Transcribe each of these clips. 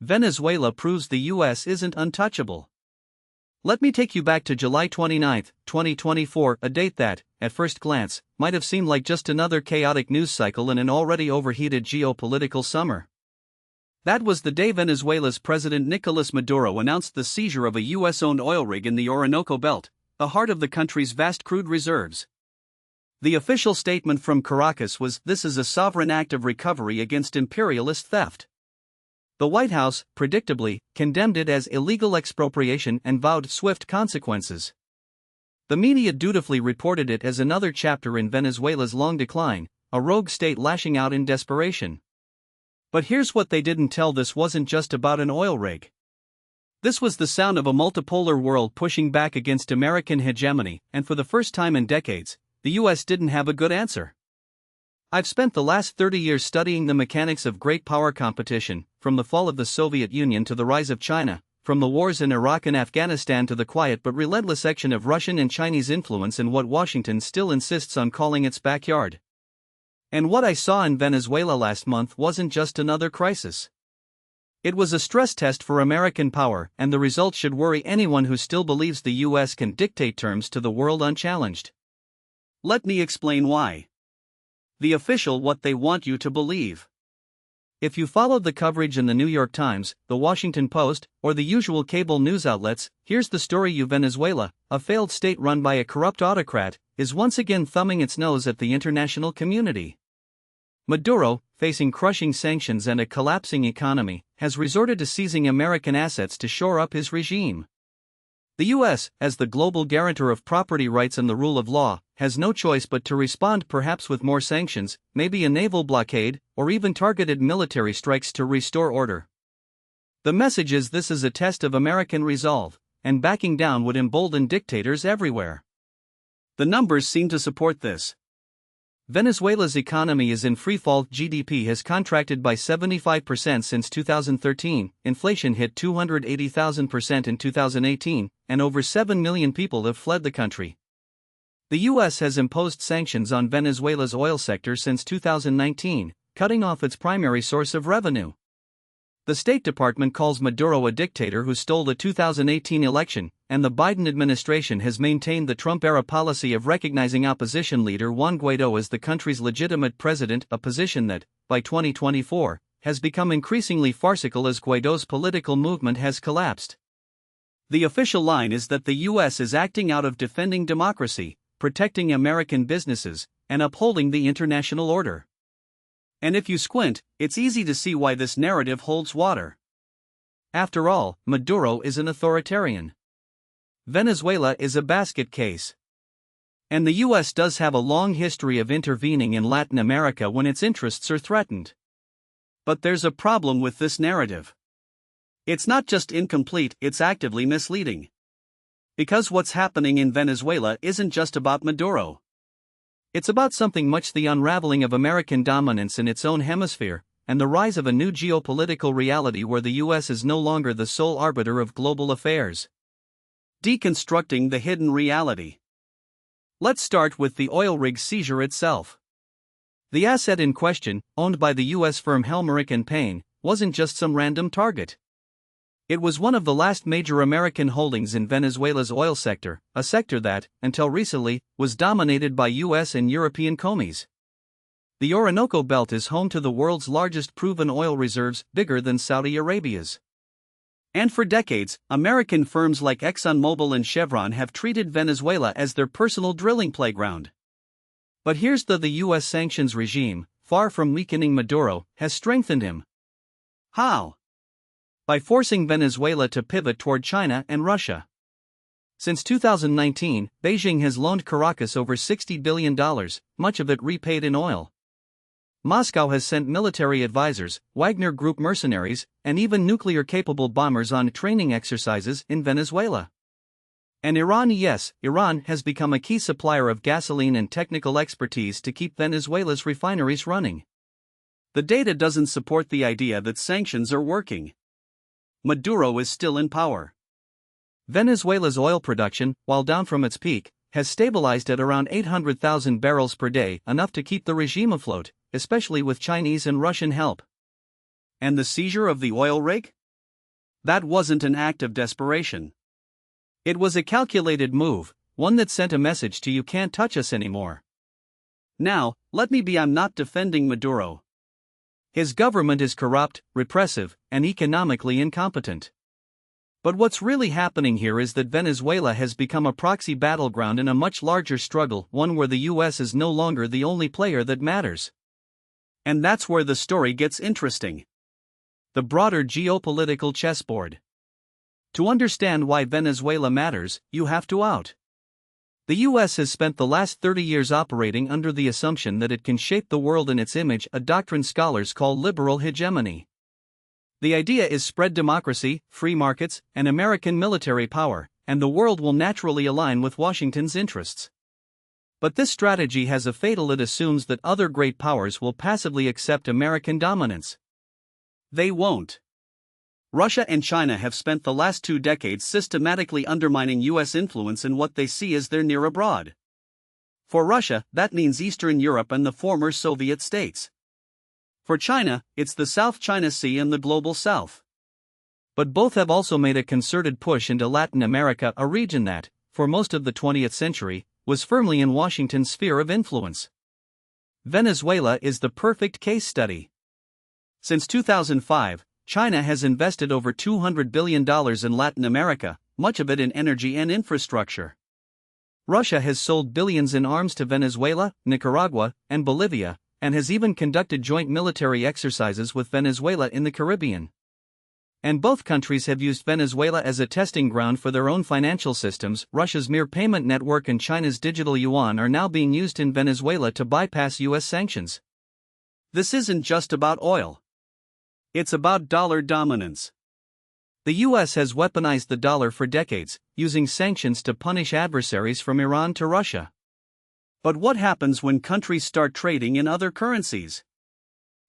Venezuela proves the US isn't untouchable. Let me take you back to July 29, 2024, a date that, at first glance, might have seemed like just another chaotic news cycle in an already overheated geopolitical summer. That was the day Venezuela's President Nicolas Maduro announced the seizure of a US-owned oil rig in the Orinoco Belt, the heart of the country's vast crude reserves. The official statement from Caracas was, "This is a sovereign act of recovery against imperialist theft." The White House, predictably, condemned it as illegal expropriation and vowed swift consequences. The media dutifully reported it as another chapter in Venezuela's long decline, a rogue state lashing out in desperation. But here's what they didn't tell: this wasn't just about an oil rig. This was the sound of a multipolar world pushing back against American hegemony, and for the first time in decades, the US didn't have a good answer. I've spent the last 30 years studying the mechanics of great power competition, from the fall of the Soviet Union to the rise of China, from the wars in Iraq and Afghanistan to the quiet but relentless action of Russian and Chinese influence in what Washington still insists on calling its backyard. And what I saw in Venezuela last month wasn't just another crisis. It was a stress test for American power, and the result should worry anyone who still believes the US can dictate terms to the world unchallenged. Let me explain why. The official what they want you to believe. If you followed the coverage in the New York Times, the Washington Post, or the usual cable news outlets, here's the story: Venezuela, a failed state run by a corrupt autocrat, is once again thumbing its nose at the international community. Maduro, facing crushing sanctions and a collapsing economy, has resorted to seizing American assets to shore up his regime. The US, as the global guarantor of property rights and the rule of law, has no choice but to respond, perhaps with more sanctions, maybe a naval blockade, or even targeted military strikes to restore order. The message is this is a test of American resolve, and backing down would embolden dictators everywhere. The numbers seem to support this. Venezuela's economy is in freefall. GDP has contracted by 75% since 2013, inflation hit 280,000% in 2018, and over 7 million people have fled the country. The US has imposed sanctions on Venezuela's oil sector since 2019, cutting off its primary source of revenue. The State Department calls Maduro a dictator who stole the 2018 election, and the Biden administration has maintained the Trump-era policy of recognizing opposition leader Juan Guaidó as the country's legitimate president, a position that, by 2024, has become increasingly farcical as Guaidó's political movement has collapsed. The official line is that the US is acting out of defending democracy, protecting American businesses, and upholding the international order. And if you squint, it's easy to see why this narrative holds water. After all, Maduro is an authoritarian. Venezuela is a basket case. And the US does have a long history of intervening in Latin America when its interests are threatened. But there's a problem with this narrative. It's not just incomplete, it's actively misleading. Because what's happening in Venezuela isn't just about Maduro. It's about something much: the unraveling of American dominance in its own hemisphere, and the rise of a new geopolitical reality where the US is no longer the sole arbiter of global affairs. Deconstructing the hidden reality. Let's start with the oil rig seizure itself. The asset in question, owned by the US firm Helmerich & Payne, wasn't just some random target. It was one of the last major American holdings in Venezuela's oil sector, a sector that, until recently, was dominated by US and European commies. The Orinoco Belt is home to the world's largest proven oil reserves, bigger than Saudi Arabia's. And for decades, American firms like ExxonMobil and Chevron have treated Venezuela as their personal drilling playground. But here's the US sanctions regime, far from weakening Maduro, has strengthened him. How? By forcing Venezuela to pivot toward China and Russia. Since 2019, Beijing has loaned Caracas over $60 billion, much of it repaid in oil. Moscow has sent military advisors, Wagner Group mercenaries, and even nuclear-capable bombers on training exercises in Venezuela. And Iran, yes, Iran has become a key supplier of gasoline and technical expertise to keep Venezuela's refineries running. The data doesn't support the idea that sanctions are working. Maduro is still in power. Venezuela's oil production, while down from its peak, has stabilized at around 800,000 barrels per day, enough to keep the regime afloat, especially with Chinese and Russian help. And the seizure of the oil rig? That wasn't an act of desperation. It was a calculated move, one that sent a message to you can't touch us anymore. Now, let me be I'm not defending Maduro. His government is corrupt, repressive, and economically incompetent. But what's really happening here is that Venezuela has become a proxy battleground in a much larger struggle, one where the US is no longer the only player that matters. And that's where the story gets interesting. The broader geopolitical chessboard. To understand why Venezuela matters, you have to out. The US has spent the last 30 years operating under the assumption that it can shape the world in its image, a doctrine scholars call liberal hegemony. The idea is spread democracy, free markets, and American military power, and the world will naturally align with Washington's interests. But this strategy has a fatal: it assumes that other great powers will passively accept American dominance. They won't. Russia and China have spent the last 2 decades systematically undermining US influence in what they see as their near abroad. For Russia, that means Eastern Europe and the former Soviet states. For China, it's the South China Sea and the Global South. But both have also made a concerted push into Latin America, a region that, for most of the 20th century, was firmly in Washington's sphere of influence. Venezuela is the perfect case study. Since 2005, China has invested over $200 billion in Latin America, much of it in energy and infrastructure. Russia has sold billions in arms to Venezuela, Nicaragua, and Bolivia, and has even conducted joint military exercises with Venezuela in the Caribbean. And both countries have used Venezuela as a testing ground for their own financial systems. Russia's Mir payment network and China's digital yuan are now being used in Venezuela to bypass US sanctions. This isn't just about oil. It's about dollar dominance. The US has weaponized the dollar for decades, using sanctions to punish adversaries from Iran to Russia. But what happens when countries start trading in other currencies?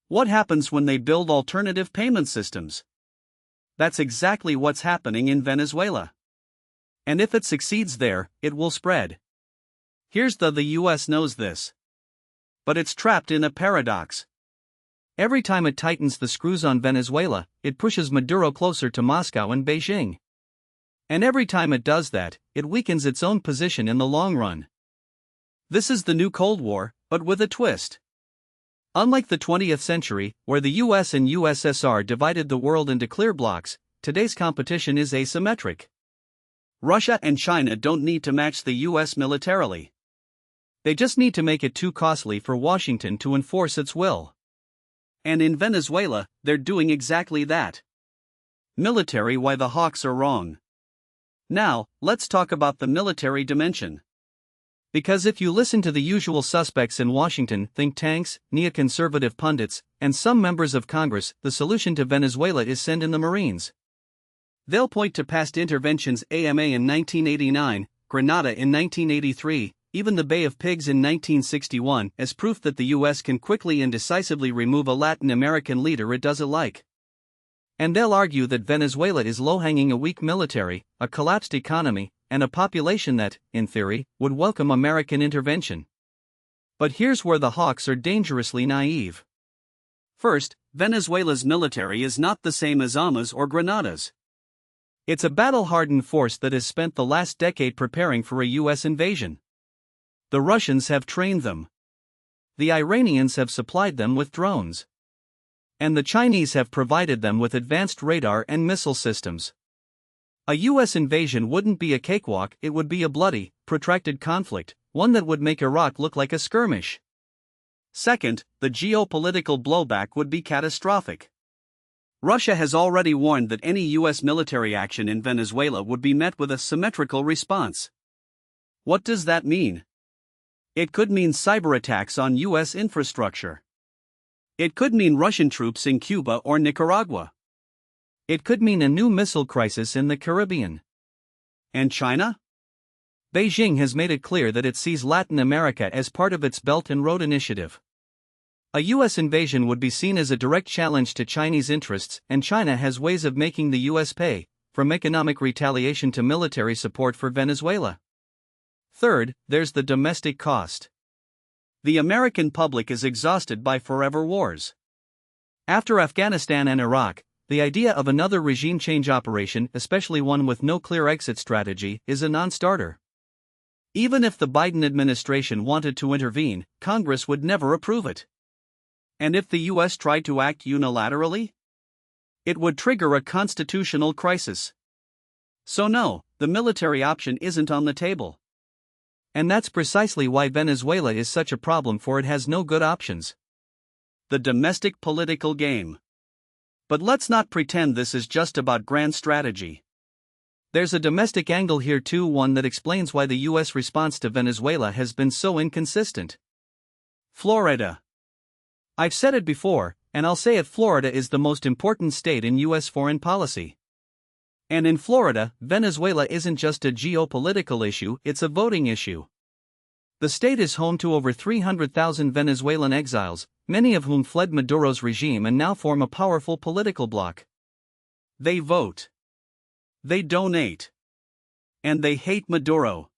What happens when they build alternative payment systems? That's exactly what's happening in Venezuela. And if it succeeds there, it will spread. The US knows this. But it's trapped in a paradox. Every time it tightens the screws on Venezuela, it pushes Maduro closer to Moscow and Beijing. And every time it does that, it weakens its own position in the long run. This is the new Cold War, but with a twist. Unlike the 20th century, where the US and USSR divided the world into clear blocks, today's competition is asymmetric. Russia and China don't need to match the US militarily. They just need to make it too costly for Washington to enforce its will. And in Venezuela, they're doing exactly that. Military: why the hawks are wrong. Now, let's talk about the military dimension. Because if you listen to the usual suspects in Washington, think tanks, neoconservative pundits, and some members of Congress, the solution to Venezuela is send in the Marines. They'll point to past interventions: AMA in 1989, Grenada in 1983, even the Bay of Pigs in 1961, as proof that the US can quickly and decisively remove a Latin American leader it doesn't like. And they'll argue that Venezuela is low-hanging: a weak military, a collapsed economy, and a population that, in theory, would welcome American intervention. But here's where the hawks are dangerously naive. First, Venezuela's military is not the same as AMA's or Grenada's. It's a battle-hardened force that has spent the last decade preparing for a US invasion. The Russians have trained them. The Iranians have supplied them with drones. And the Chinese have provided them with advanced radar and missile systems. A US invasion wouldn't be a cakewalk, it would be a bloody, protracted conflict, one that would make Iraq look like a skirmish. Second, the geopolitical blowback would be catastrophic. Russia has already warned that any US military action in Venezuela would be met with a symmetrical response. What does that mean? It could mean cyber attacks on US infrastructure. It could mean Russian troops in Cuba or Nicaragua. It could mean a new missile crisis in the Caribbean. And China? Beijing has made it clear that it sees Latin America as part of its Belt and Road Initiative. A US invasion would be seen as a direct challenge to Chinese interests, and China has ways of making the US pay, from economic retaliation to military support for Venezuela. Third, there's the domestic cost. The American public is exhausted by forever wars. After Afghanistan and Iraq, the idea of another regime change operation, especially one with no clear exit strategy, is a non-starter. Even if the Biden administration wanted to intervene, Congress would never approve it. And if the U.S. tried to act unilaterally, it would trigger a constitutional crisis. So no, the military option isn't on the table. And that's precisely why Venezuela is such a problem, for it has no good options. The domestic political game. But let's not pretend this is just about grand strategy. There's a domestic angle here too, one that explains why the U.S. response to Venezuela has been so inconsistent. Florida. I've said it before, and I'll say it: Florida is the most important state in U.S. foreign policy. And in Florida, Venezuela isn't just a geopolitical issue, it's a voting issue. The state is home to over 300,000 Venezuelan exiles, many of whom fled Maduro's regime and now form a powerful political bloc. They vote. They donate. And they hate Maduro.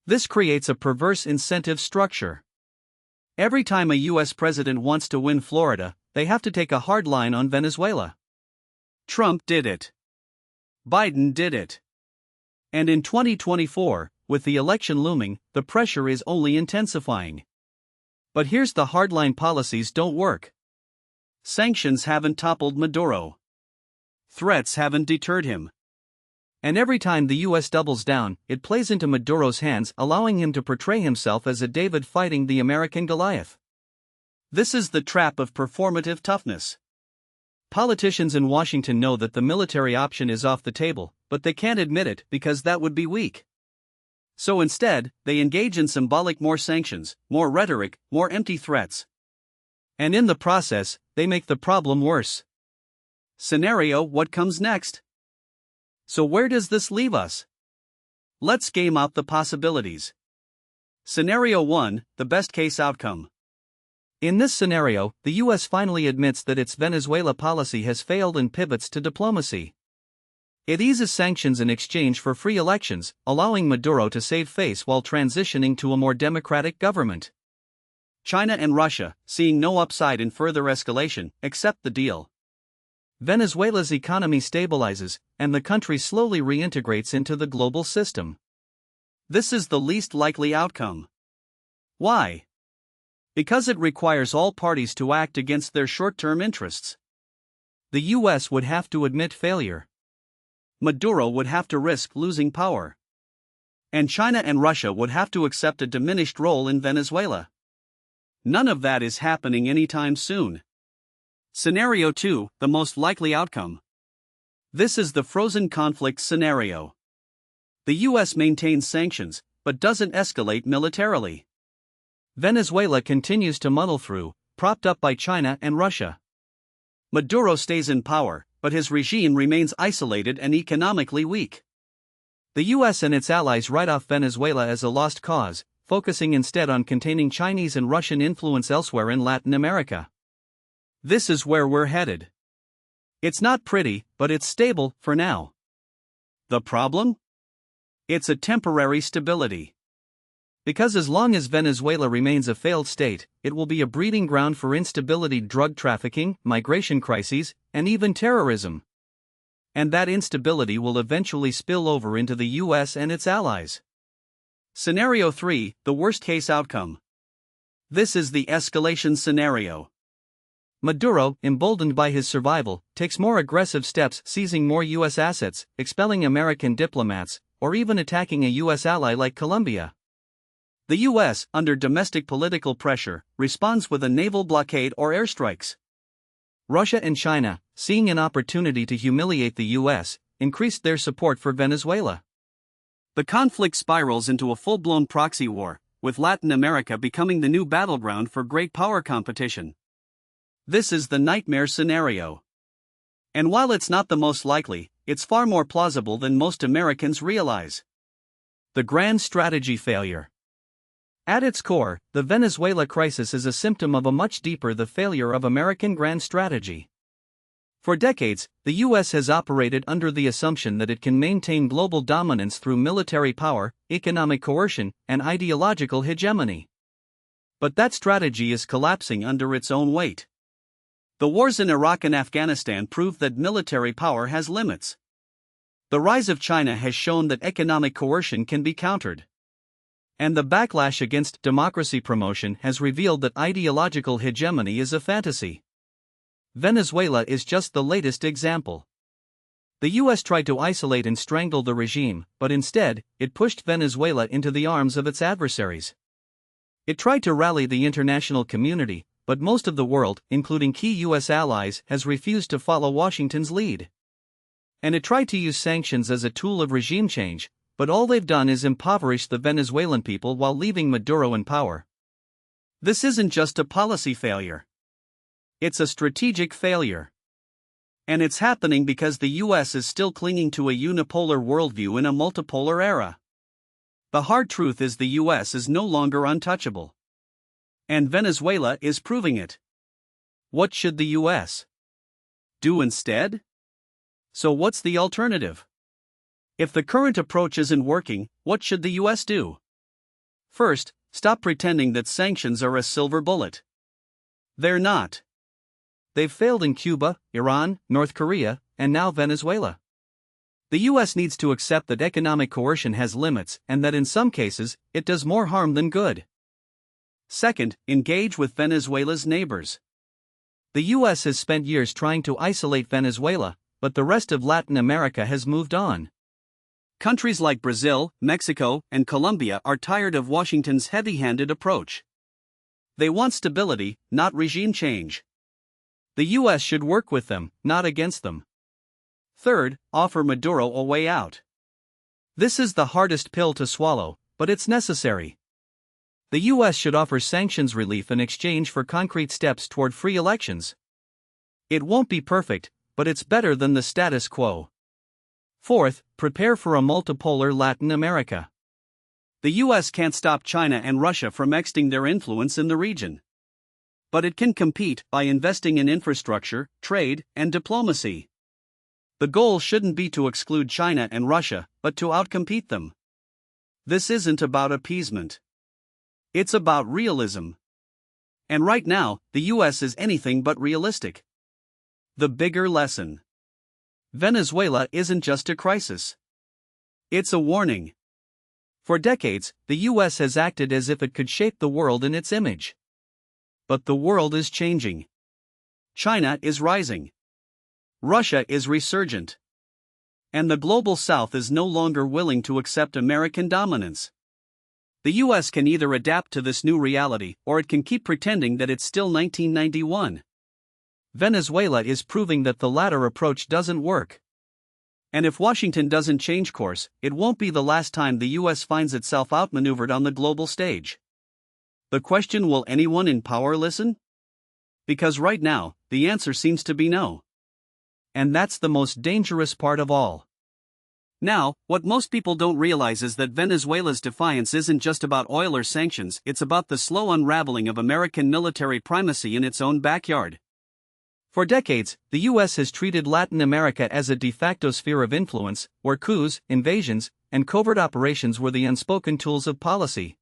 This creates a perverse incentive structure. Every time a U.S. president wants to win Florida, they have to take a hard line on Venezuela. Trump did it. Biden did it. And in 2024, with the election looming, the pressure is only intensifying. But here's the hardline: policies don't work. Sanctions haven't toppled Maduro. Threats haven't deterred him. And every time the U.S. doubles down, it plays into Maduro's hands, allowing him to portray himself as a David fighting the American Goliath. This is the trap of performative toughness. Politicians in Washington know that the military option is off the table, but they can't admit it because that would be weak. So instead, they engage in symbolic more sanctions, more rhetoric, more empty threats. And in the process, they make the problem worse. Scenario: what comes next? So where does this leave us? Let's game out the possibilities. Scenario 1, the best case outcome. In this scenario, the U.S. finally admits that its Venezuela policy has failed and pivots to diplomacy. It eases sanctions in exchange for free elections, allowing Maduro to save face while transitioning to a more democratic government. China and Russia, seeing no upside in further escalation, accept the deal. Venezuela's economy stabilizes, and the country slowly reintegrates into the global system. This is the least likely outcome. Why? Because it requires all parties to act against their short-term interests. The U.S. would have to admit failure. Maduro would have to risk losing power. And China and Russia would have to accept a diminished role in Venezuela. None of that is happening anytime soon. Scenario 2, the most likely outcome. This is the frozen conflict scenario. The U.S. maintains sanctions, but doesn't escalate militarily. Venezuela continues to muddle through, propped up by China and Russia. Maduro stays in power, but his regime remains isolated and economically weak. The U.S. and its allies write off Venezuela as a lost cause, focusing instead on containing Chinese and Russian influence elsewhere in Latin America. This is where we're headed. It's not pretty, but it's stable for now. The problem? It's a temporary stability. Because as long as Venezuela remains a failed state, it will be a breeding ground for instability, drug trafficking, migration crises, and even terrorism. And that instability will eventually spill over into the U.S. and its allies. Scenario 3, the worst-case outcome. This is the escalation scenario. Maduro, emboldened by his survival, takes more aggressive steps, seizing more U.S. assets, expelling American diplomats, or even attacking a U.S. ally like Colombia. The U.S., under domestic political pressure, responds with a naval blockade or airstrikes. Russia and China, seeing an opportunity to humiliate the U.S., increased their support for Venezuela. The conflict spirals into a full-blown proxy war, with Latin America becoming the new battleground for great power competition. This is the nightmare scenario. And while it's not the most likely, it's far more plausible than most Americans realize. The grand strategy failure. At its core, the Venezuela crisis is a symptom of a much deeper the failure of American grand strategy. For decades, the U.S. has operated under the assumption that it can maintain global dominance through military power, economic coercion, and ideological hegemony. But that strategy is collapsing under its own weight. The wars in Iraq and Afghanistan prove that military power has limits. The rise of China has shown that economic coercion can be countered. And the backlash against democracy promotion has revealed that ideological hegemony is a fantasy. Venezuela is just the latest example. The US tried to isolate and strangle the regime, but instead, it pushed Venezuela into the arms of its adversaries. It tried to rally the international community, but most of the world, including key US allies, has refused to follow Washington's lead. And it tried to use sanctions as a tool of regime change, but all they've done is impoverish the Venezuelan people while leaving Maduro in power. This isn't just a policy failure. It's a strategic failure. And it's happening because the US is still clinging to a unipolar worldview in a multipolar era. The hard truth is the US is no longer untouchable. And Venezuela is proving it. What should the US do instead? So what's the alternative? If the current approach isn't working, what should the US do? First, stop pretending that sanctions are a silver bullet. They're not. They've failed in Cuba, Iran, North Korea, and now Venezuela. The US needs to accept that economic coercion has limits and that in some cases, it does more harm than good. Second, engage with Venezuela's neighbors. The US has spent years trying to isolate Venezuela, but the rest of Latin America has moved on. Countries like Brazil, Mexico, and Colombia are tired of Washington's heavy-handed approach. They want stability, not regime change. The US should work with them, not against them. Third, offer Maduro a way out. This is the hardest pill to swallow, but it's necessary. The US should offer sanctions relief in exchange for concrete steps toward free elections. It won't be perfect, but it's better than the status quo. Fourth, prepare for a multipolar Latin America. The US can't stop China and Russia from extending their influence in the region. But it can compete by investing in infrastructure, trade, and diplomacy. The goal shouldn't be to exclude China and Russia, but to outcompete them. This isn't about appeasement. It's about realism. And right now, the US is anything but realistic. The bigger lesson: Venezuela isn't just a crisis. It's a warning. For decades, the US has acted as if it could shape the world in its image. But the world is changing. China is rising. Russia is resurgent. And the global South is no longer willing to accept American dominance. The US can either adapt to this new reality or it can keep pretending that it's still 1991. Venezuela is proving that the latter approach doesn't work. And if Washington doesn't change course, it won't be the last time the US finds itself outmaneuvered on the global stage. The question: will anyone in power listen? Because right now, the answer seems to be no. And that's the most dangerous part of all. Now, what most people don't realize is that Venezuela's defiance isn't just about oil or sanctions, it's about the slow unraveling of American military primacy in its own backyard. For decades, the US has treated Latin America as a de facto sphere of influence, where coups, invasions, and covert operations were the unspoken tools of policy.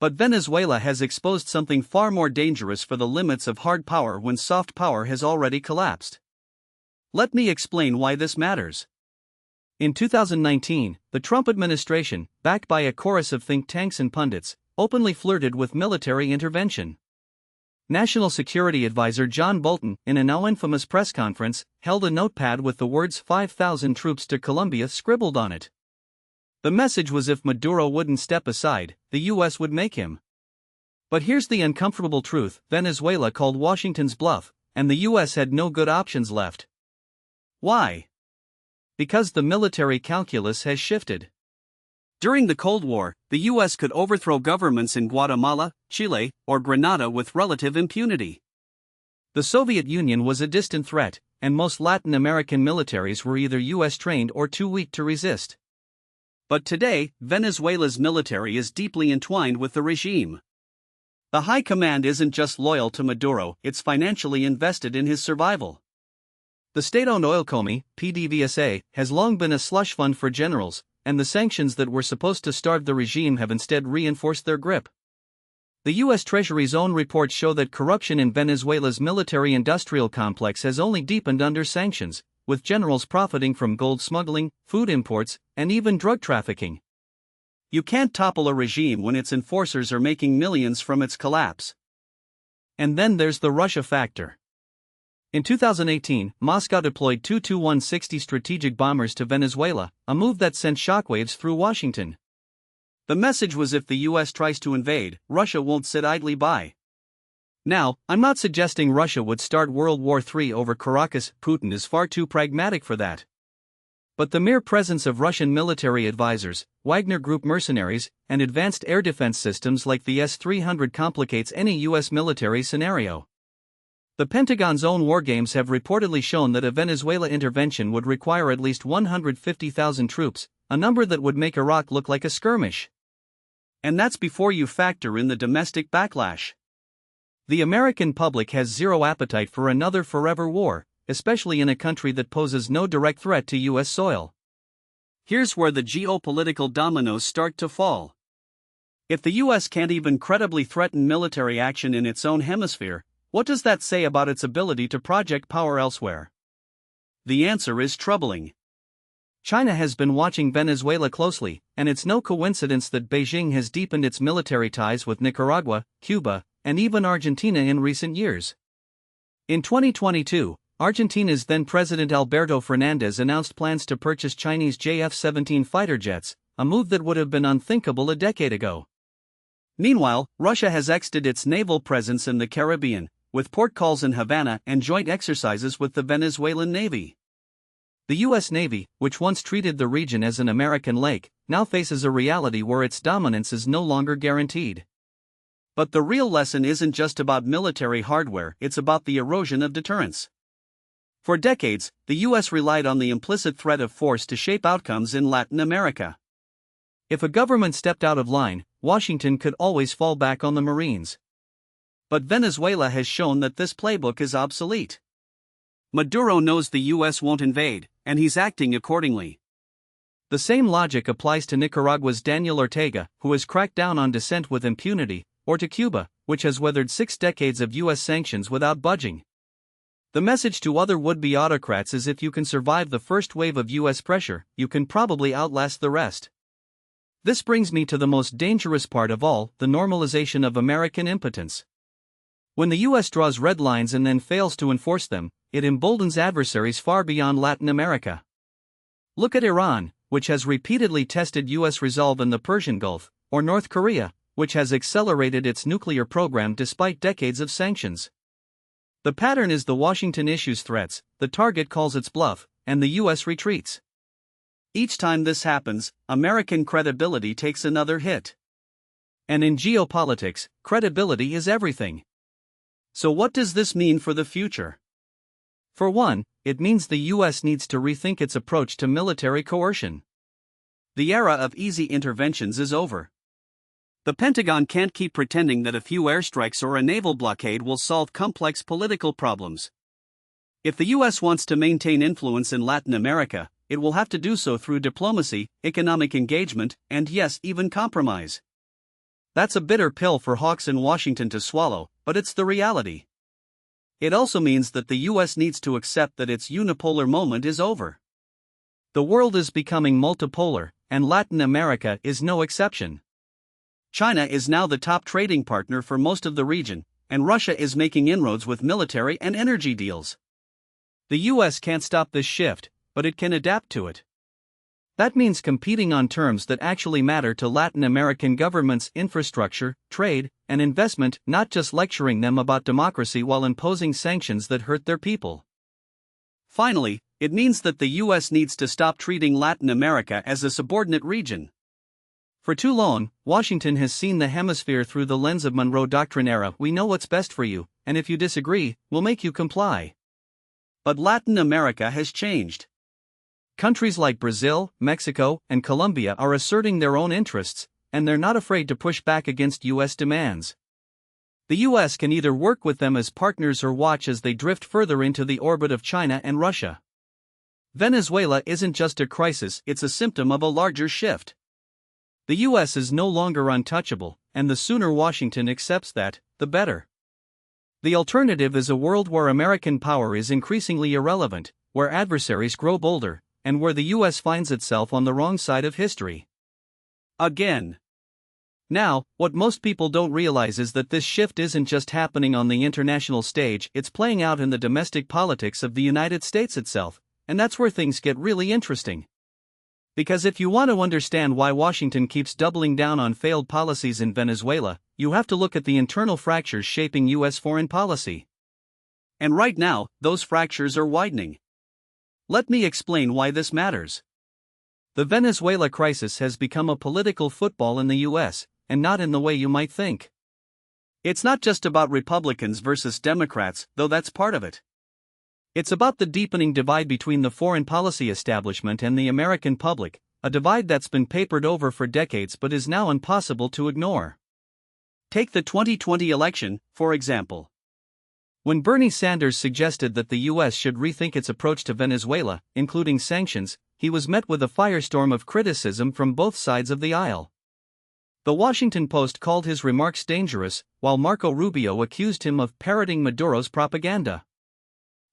But Venezuela has exposed something far more dangerous for the limits of hard power when soft power has already collapsed. Let me explain why this matters. In 2019, the Trump administration, backed by a chorus of think tanks and pundits, openly flirted with military intervention. National Security Advisor John Bolton, in a now infamous press conference, held a notepad with the words 5,000 troops to Colombia scribbled on it. The message was if Maduro wouldn't step aside, the US would make him. But here's the uncomfortable truth: Venezuela called Washington's bluff, and the US had no good options left. Why? Because the military calculus has shifted. During the Cold War, the US could overthrow governments in Guatemala, Chile, or Grenada with relative impunity. The Soviet Union was a distant threat, and most Latin American militaries were either US trained or too weak to resist. But today, Venezuela's military is deeply entwined with the regime. The high command isn't just loyal to Maduro, it's financially invested in his survival. The state-owned oil company, PDVSA, has long been a slush fund for generals, and the sanctions that were supposed to starve the regime have instead reinforced their grip. The U.S. Treasury's own reports show that corruption in Venezuela's military-industrial complex has only deepened under sanctions, with generals profiting from gold smuggling, food imports, and even drug trafficking. You can't topple a regime when its enforcers are making millions from its collapse. And then there's the Russia factor. In 2018, Moscow deployed two Tu-160 strategic bombers to Venezuela, a move that sent shockwaves through Washington. The message was if the US tries to invade, Russia won't sit idly by. Now, I'm not suggesting Russia would start World War III over Caracas. Putin is far too pragmatic for that. But the mere presence of Russian military advisors, Wagner Group mercenaries, and advanced air defense systems like the S-300 complicates any US military scenario. The Pentagon's own wargames have reportedly shown that a Venezuela intervention would require at least 150,000 troops, a number that would make Iraq look like a skirmish. And that's before you factor in the domestic backlash. The American public has zero appetite for another forever war, especially in a country that poses no direct threat to US soil. Here's where the geopolitical dominoes start to fall. If the US can't even credibly threaten military action in its own hemisphere, what does that say about its ability to project power elsewhere? The answer is troubling. China has been watching Venezuela closely, and it's no coincidence that Beijing has deepened its military ties with Nicaragua, Cuba, and even Argentina in recent years. In 2022, Argentina's then-President Alberto Fernandez announced plans to purchase Chinese JF-17 fighter jets, a move that would have been unthinkable a decade ago. Meanwhile, Russia has extended its naval presence in the Caribbean, with port calls in Havana and joint exercises with the Venezuelan Navy. The U.S. Navy, which once treated the region as an American lake, now faces a reality where its dominance is no longer guaranteed. But the real lesson isn't just about military hardware, it's about the erosion of deterrence. For decades, the U.S. relied on the implicit threat of force to shape outcomes in Latin America. If a government stepped out of line, Washington could always fall back on the Marines. But Venezuela has shown that this playbook is obsolete. Maduro knows the U.S. won't invade, and he's acting accordingly. The same logic applies to Nicaragua's Daniel Ortega, who has cracked down on dissent with impunity, or to Cuba, which has weathered 6 decades of U.S. sanctions without budging. The message to other would-be autocrats is if you can survive the first wave of U.S. pressure, you can probably outlast the rest. This brings me to the most dangerous part of all, the normalization of American impotence. When the U.S. draws red lines and then fails to enforce them, it emboldens adversaries far beyond Latin America. Look at Iran, which has repeatedly tested U.S. resolve in the Persian Gulf, or North Korea, which has accelerated its nuclear program despite decades of sanctions. The pattern is the Washington issues threats, the target calls its bluff, and the U.S. retreats. Each time this happens, American credibility takes another hit. And in geopolitics, credibility is everything. So what does this mean for the future? For one, it means the U.S. needs to rethink its approach to military coercion. The era of easy interventions is over. The Pentagon can't keep pretending that a few airstrikes or a naval blockade will solve complex political problems. If the U.S. wants to maintain influence in Latin America, it will have to do so through diplomacy, economic engagement, and yes, even compromise. That's a bitter pill for hawks in Washington to swallow, but it's the reality. It also means that the U.S. needs to accept that its unipolar moment is over. The world is becoming multipolar, and Latin America is no exception. China is now the top trading partner for most of the region, and Russia is making inroads with military and energy deals. The U.S. can't stop this shift, but it can adapt to it. That means competing on terms that actually matter to Latin American governments' infrastructure, trade, and investment, not just lecturing them about democracy while imposing sanctions that hurt their people. Finally, it means that the U.S. needs to stop treating Latin America as a subordinate region. For too long, Washington has seen the hemisphere through the lens of Monroe Doctrine era. We know what's best for you, and if you disagree, we'll make you comply. But Latin America has changed. Countries like Brazil, Mexico, and Colombia are asserting their own interests, and they're not afraid to push back against U.S. demands. The U.S. can either work with them as partners or watch as they drift further into the orbit of China and Russia. Venezuela isn't just a crisis, it's a symptom of a larger shift. The U.S. is no longer untouchable, and the sooner Washington accepts that, the better. The alternative is a world where American power is increasingly irrelevant, where adversaries grow bolder, and where the US finds itself on the wrong side of history. Again. Now, what most people don't realize is that this shift isn't just happening on the international stage, it's playing out in the domestic politics of the United States itself, and that's where things get really interesting. Because if you want to understand why Washington keeps doubling down on failed policies in Venezuela, you have to look at the internal fractures shaping US foreign policy. And right now, those fractures are widening. Let me explain why this matters. The Venezuela crisis has become a political football in the US, and not in the way you might think. It's not just about Republicans versus Democrats, though that's part of it. It's about the deepening divide between the foreign policy establishment and the American public, a divide that's been papered over for decades but is now impossible to ignore. Take the 2020 election, for example. When Bernie Sanders suggested that the US should rethink its approach to Venezuela, including sanctions, he was met with a firestorm of criticism from both sides of the aisle. The Washington Post called his remarks dangerous, while Marco Rubio accused him of parroting Maduro's propaganda.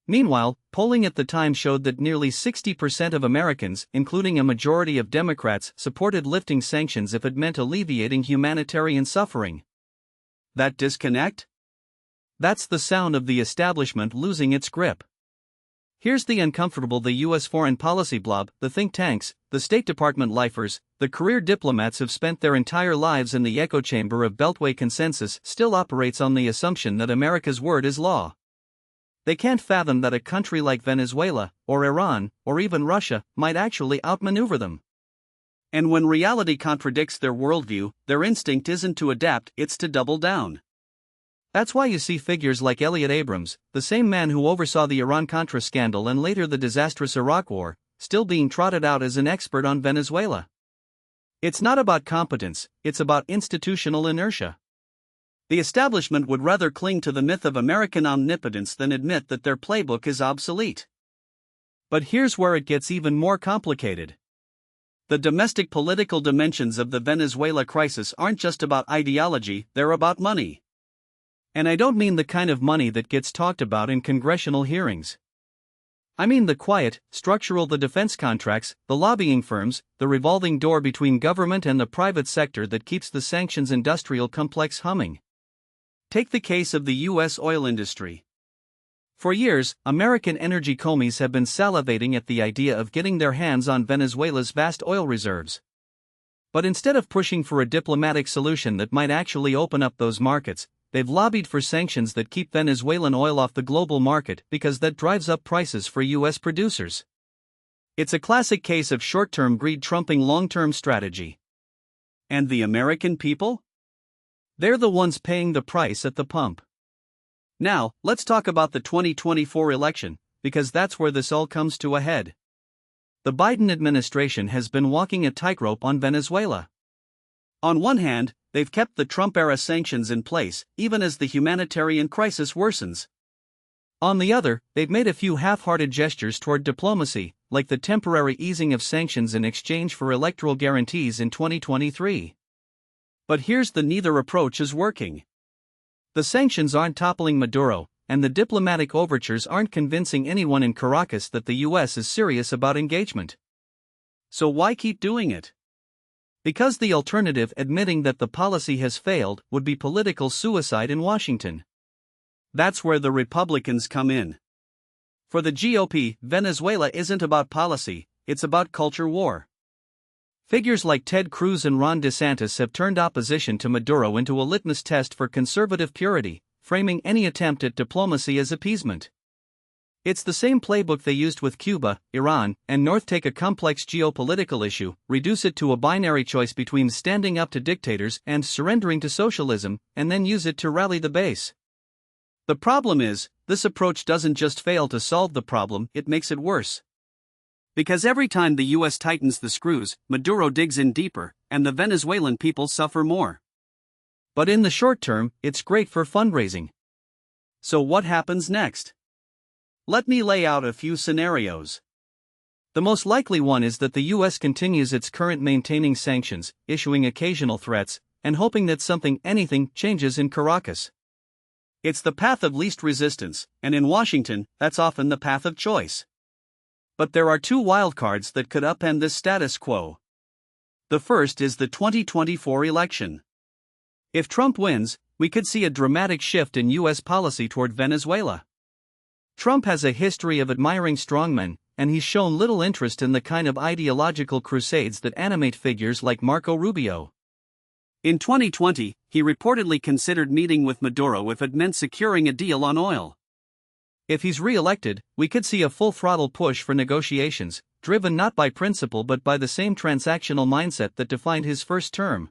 Meanwhile, polling at the time showed that nearly 60% of Americans, including a majority of Democrats, supported lifting sanctions if it meant alleviating humanitarian suffering. That disconnect? That's the sound of the establishment losing its grip. Here's the uncomfortable: the US foreign policy blob, the think tanks, the State Department lifers, the career diplomats who've spent their entire lives in the echo chamber of Beltway consensus, still operates on the assumption that America's word is law. They can't fathom that a country like Venezuela, or Iran, or even Russia, might actually outmaneuver them. And when reality contradicts their worldview, their instinct isn't to adapt, it's to double down. That's why you see figures like Elliott Abrams, the same man who oversaw the Iran-Contra scandal and later the disastrous Iraq War, still being trotted out as an expert on Venezuela. It's not about competence, it's about institutional inertia. The establishment would rather cling to the myth of American omnipotence than admit that their playbook is obsolete. But here's where it gets even more complicated. The domestic political dimensions of the Venezuela crisis aren't just about ideology, they're about money. And I don't mean the kind of money that gets talked about in congressional hearings. I mean the quiet, structural, the defense contracts, the lobbying firms, the revolving door between government and the private sector that keeps the sanctions industrial complex humming. Take the case of the U.S. oil industry. For years, American energy commies have been salivating at the idea of getting their hands on Venezuela's vast oil reserves. But instead of pushing for a diplomatic solution that might actually open up those markets, they've lobbied for sanctions that keep Venezuelan oil off the global market because that drives up prices for U.S. producers. It's a classic case of short-term greed trumping long-term strategy. And the American people? They're the ones paying the price at the pump. Now, let's talk about the 2024 election, because that's where this all comes to a head. The Biden administration has been walking a tightrope on Venezuela. On one hand, they've kept the Trump-era sanctions in place, even as the humanitarian crisis worsens. On the other, they've made a few half-hearted gestures toward diplomacy, like the temporary easing of sanctions in exchange for electoral guarantees in 2023. But here's the: neither approach is working. The sanctions aren't toppling Maduro, and the diplomatic overtures aren't convincing anyone in Caracas that the US is serious about engagement. So why keep doing it? Because the alternative, admitting that the policy has failed, would be political suicide in Washington. That's where the Republicans come in. For the GOP, Venezuela isn't about policy, it's about culture war. Figures like Ted Cruz and Ron DeSantis have turned opposition to Maduro into a litmus test for conservative purity, framing any attempt at diplomacy as appeasement. It's the same playbook they used with Cuba, Iran, and North. Take a complex geopolitical issue, reduce it to a binary choice between standing up to dictators and surrendering to socialism, and then use it to rally the base. The problem is, this approach doesn't just fail to solve the problem, it makes it worse. Because every time the US tightens the screws, Maduro digs in deeper, and the Venezuelan people suffer more. But in the short term, it's great for fundraising. So what happens next? Let me lay out a few scenarios. The most likely one is that the US continues its current maintaining sanctions, issuing occasional threats, and hoping that anything changes in Caracas. It's the path of least resistance, and in Washington, that's often the path of choice. But there are two wildcards that could upend this status quo. The first is the 2024 election. If Trump wins, we could see a dramatic shift in U.S. policy toward Venezuela. Trump has a history of admiring strongmen, and he's shown little interest in the kind of ideological crusades that animate figures like Marco Rubio. In 2020, he reportedly considered meeting with Maduro if it meant securing a deal on oil. If he's re-elected, we could see a full-throttle push for negotiations, driven not by principle but by the same transactional mindset that defined his first term.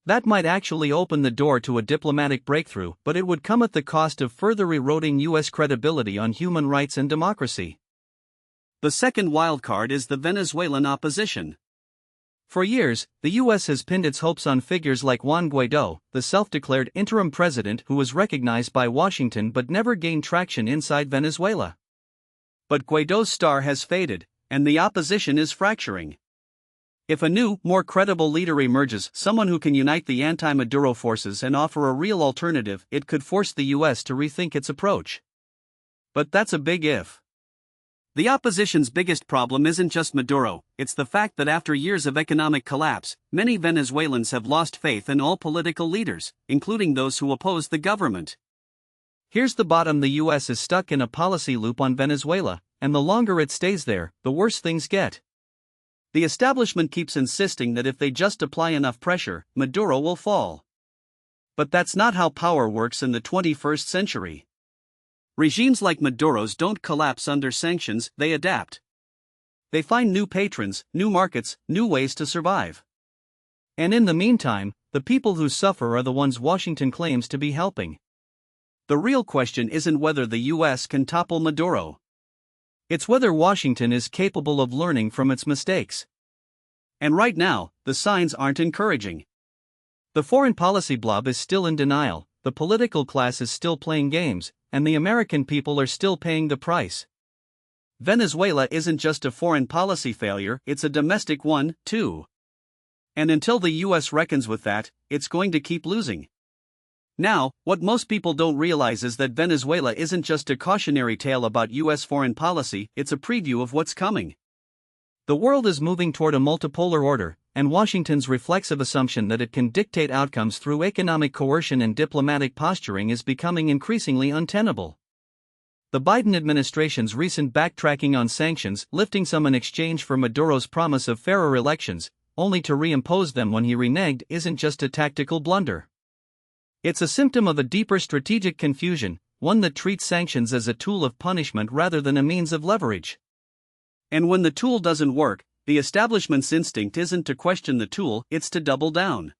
That might actually open the door to a diplomatic breakthrough, but it would come at the cost of further eroding U.S. credibility on human rights and democracy. The second wildcard is the Venezuelan opposition. For years, the U.S. has pinned its hopes on figures like Juan Guaidó, the self-declared interim president who was recognized by Washington but never gained traction inside Venezuela. But Guaidó's star has faded, and the opposition is fracturing. If a new, more credible leader emerges, someone who can unite the anti-Maduro forces and offer a real alternative, it could force the U.S. to rethink its approach. But that's a big if. The opposition's biggest problem isn't just Maduro, it's the fact that after years of economic collapse, many Venezuelans have lost faith in all political leaders, including those who oppose the government. Here's the bottom: the U.S. is stuck in a policy loop on Venezuela, and the longer it stays there, the worse things get. The establishment keeps insisting that if they just apply enough pressure, Maduro will fall. But that's not how power works in the 21st century. Regimes like Maduro's don't collapse under sanctions, they adapt. They find new patrons, new markets, new ways to survive. And in the meantime, the people who suffer are the ones Washington claims to be helping. The real question isn't whether the U.S. can topple Maduro. It's whether Washington is capable of learning from its mistakes. And right now, the signs aren't encouraging. The foreign policy blob is still in denial, the political class is still playing games, and the American people are still paying the price. Venezuela isn't just a foreign policy failure, it's a domestic one, too. And until the U.S. reckons with that, it's going to keep losing. Now, what most people don't realize is that Venezuela isn't just a cautionary tale about U.S. foreign policy, it's a preview of what's coming. The world is moving toward a multipolar order, and Washington's reflexive assumption that it can dictate outcomes through economic coercion and diplomatic posturing is becoming increasingly untenable. The Biden administration's recent backtracking on sanctions, lifting some in exchange for Maduro's promise of fairer elections, only to reimpose them when he reneged, isn't just a tactical blunder. It's a symptom of a deeper strategic confusion, one that treats sanctions as a tool of punishment rather than a means of leverage. And when the tool doesn't work, the establishment's instinct isn't to question the tool, it's to double down.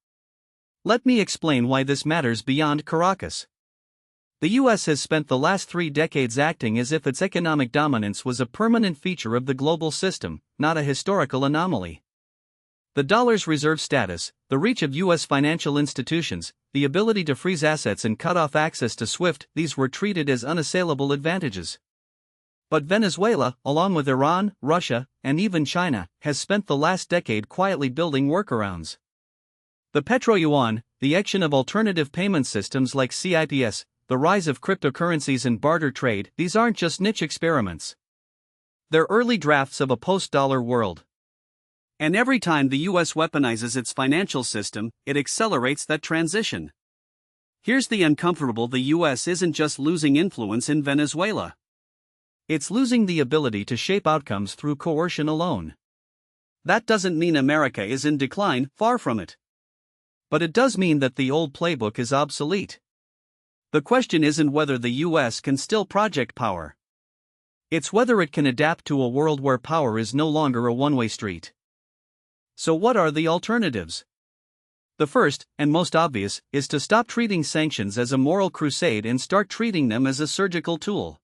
Let me explain why this matters beyond Caracas. The U.S. has spent the last 3 decades acting as if its economic dominance was a permanent feature of the global system, not a historical anomaly. The dollar's reserve status, the reach of U.S. financial institutions, the ability to freeze assets and cut off access to SWIFT, these were treated as unassailable advantages. But Venezuela, along with Iran, Russia, and even China, has spent the last decade quietly building workarounds. The petro-yuan, the action of alternative payment systems like CIPS, the rise of cryptocurrencies and barter trade, these aren't just niche experiments. They're early drafts of a post-dollar world. And every time the U.S. weaponizes its financial system, it accelerates that transition. Here's the uncomfortable: the U.S. isn't just losing influence in Venezuela. It's losing the ability to shape outcomes through coercion alone. That doesn't mean America is in decline, far from it. But it does mean that the old playbook is obsolete. The question isn't whether the U.S. can still project power. It's whether it can adapt to a world where power is no longer a one-way street. So what are the alternatives? The first, and most obvious, is to stop treating sanctions as a moral crusade and start treating them as a surgical tool.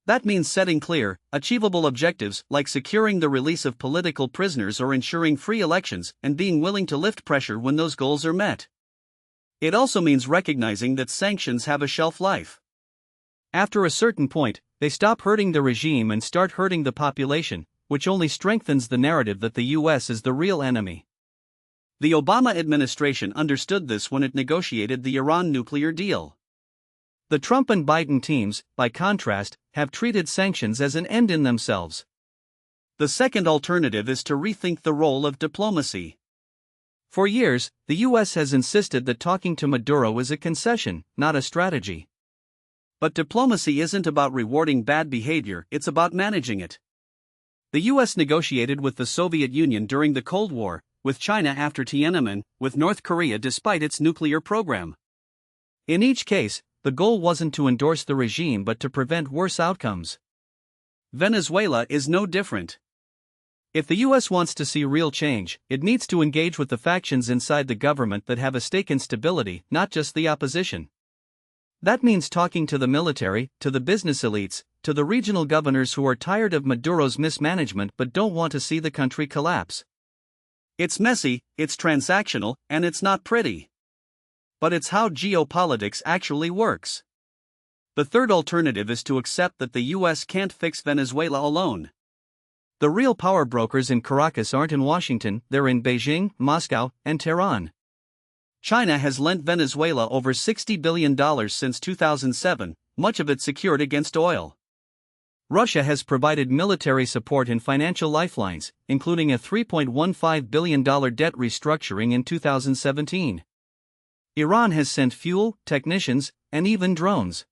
That means setting clear, achievable objectives like securing the release of political prisoners or ensuring free elections, and being willing to lift pressure when those goals are met. It also means recognizing that sanctions have a shelf life. After a certain point, they stop hurting the regime and start hurting the population, which only strengthens the narrative that the U.S. is the real enemy. The Obama administration understood this when it negotiated the Iran nuclear deal. The Trump and Biden teams, by contrast, have treated sanctions as an end in themselves. The second alternative is to rethink the role of diplomacy. For years, the U.S. has insisted that talking to Maduro is a concession, not a strategy. But diplomacy isn't about rewarding bad behavior, it's about managing it. The U.S. negotiated with the Soviet Union during the Cold War, with China after Tiananmen, with North Korea despite its nuclear program. In each case, the goal wasn't to endorse the regime but to prevent worse outcomes. Venezuela is no different. If the U.S. wants to see real change, it needs to engage with the factions inside the government that have a stake in stability, not just the opposition. That means talking to the military, to the business elites, to the regional governors who are tired of Maduro's mismanagement but don't want to see the country collapse. It's messy, it's transactional, and it's not pretty. But it's how geopolitics actually works. The third alternative is to accept that the U.S. can't fix Venezuela alone. The real power brokers in Caracas aren't in Washington, they're in Beijing, Moscow, and Tehran. China has lent Venezuela over $60 billion since 2007, much of it secured against oil. Russia has provided military support and financial lifelines, including a $3.15 billion debt restructuring in 2017. Iran has sent fuel, technicians, and even drones.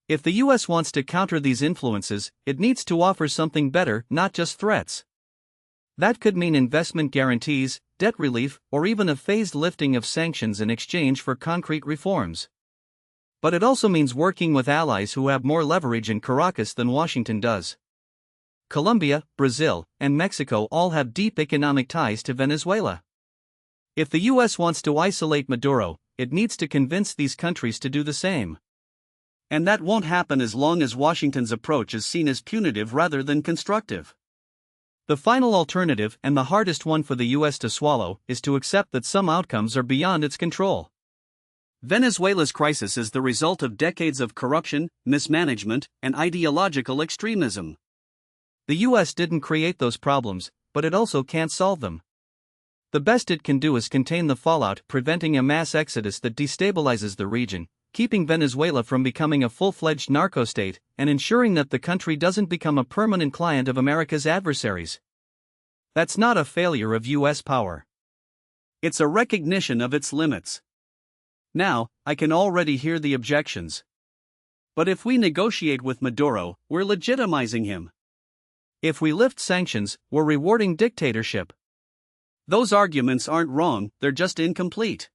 If the U.S. wants to counter these influences, it needs to offer something better, not just threats. That could mean investment guarantees, debt relief, or even a phased lifting of sanctions in exchange for concrete reforms. But it also means working with allies who have more leverage in Caracas than Washington does. Colombia, Brazil, and Mexico all have deep economic ties to Venezuela. If the U.S. wants to isolate Maduro, it needs to convince these countries to do the same. And that won't happen as long as Washington's approach is seen as punitive rather than constructive. The final alternative, and the hardest one for the U.S. to swallow, is to accept that some outcomes are beyond its control. Venezuela's crisis is the result of decades of corruption, mismanagement, and ideological extremism. The U.S. didn't create those problems, but it also can't solve them. The best it can do is contain the fallout, preventing a mass exodus that destabilizes the region, keeping Venezuela from becoming a full-fledged narco-state, and ensuring that the country doesn't become a permanent client of America's adversaries. That's not a failure of U.S. power. It's a recognition of its limits. Now, I can already hear the objections. But if we negotiate with Maduro, we're legitimizing him. If we lift sanctions, we're rewarding dictatorship. Those arguments aren't wrong, they're just incomplete.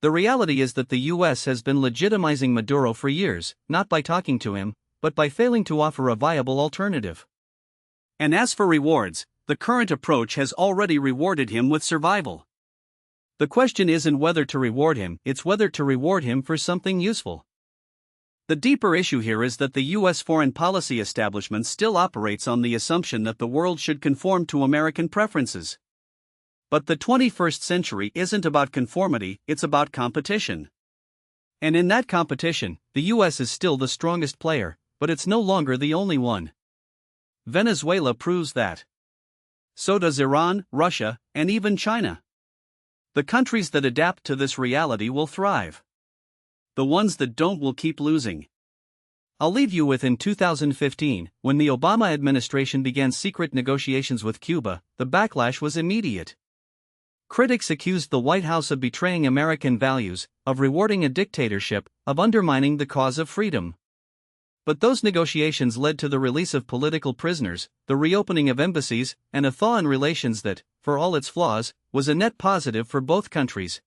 The reality is that the U.S. has been legitimizing Maduro for years, not by talking to him, but by failing to offer a viable alternative. And as for rewards, the current approach has already rewarded him with survival. The question isn't whether to reward him, it's whether to reward him for something useful. The deeper issue here is that the U.S. foreign policy establishment still operates on the assumption that the world should conform to American preferences. But the 21st century isn't about conformity, it's about competition. And in that competition, the U.S. is still the strongest player, but it's no longer the only one. Venezuela proves that. So does Iran, Russia, and even China. The countries that adapt to this reality will thrive. The ones that don't will keep losing. I'll leave you with in 2015, when the Obama administration began secret negotiations with Cuba, the backlash was immediate. Critics accused the White House of betraying American values, of rewarding a dictatorship, of undermining the cause of freedom. But those negotiations led to the release of political prisoners, the reopening of embassies, and a thaw in relations that, for all its flaws, was a net positive for both countries.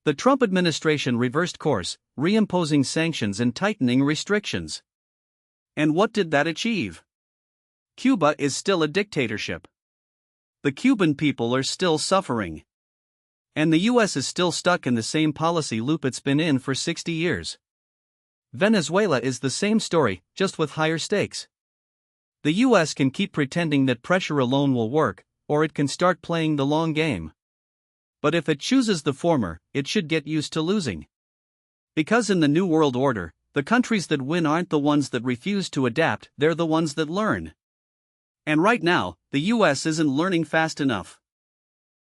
The Trump administration reversed course, reimposing sanctions and tightening restrictions. And what did that achieve? Cuba is still a dictatorship. The Cuban people are still suffering. And the U.S. is still stuck in the same policy loop it's been in for 60 years. Venezuela is the same story, just with higher stakes. The U.S. can keep pretending that pressure alone will work, or it can start playing the long game. But if it chooses the former, it should get used to losing. Because in the New World Order, the countries that win aren't the ones that refuse to adapt, they're the ones that learn. And right now, the U.S. isn't learning fast enough.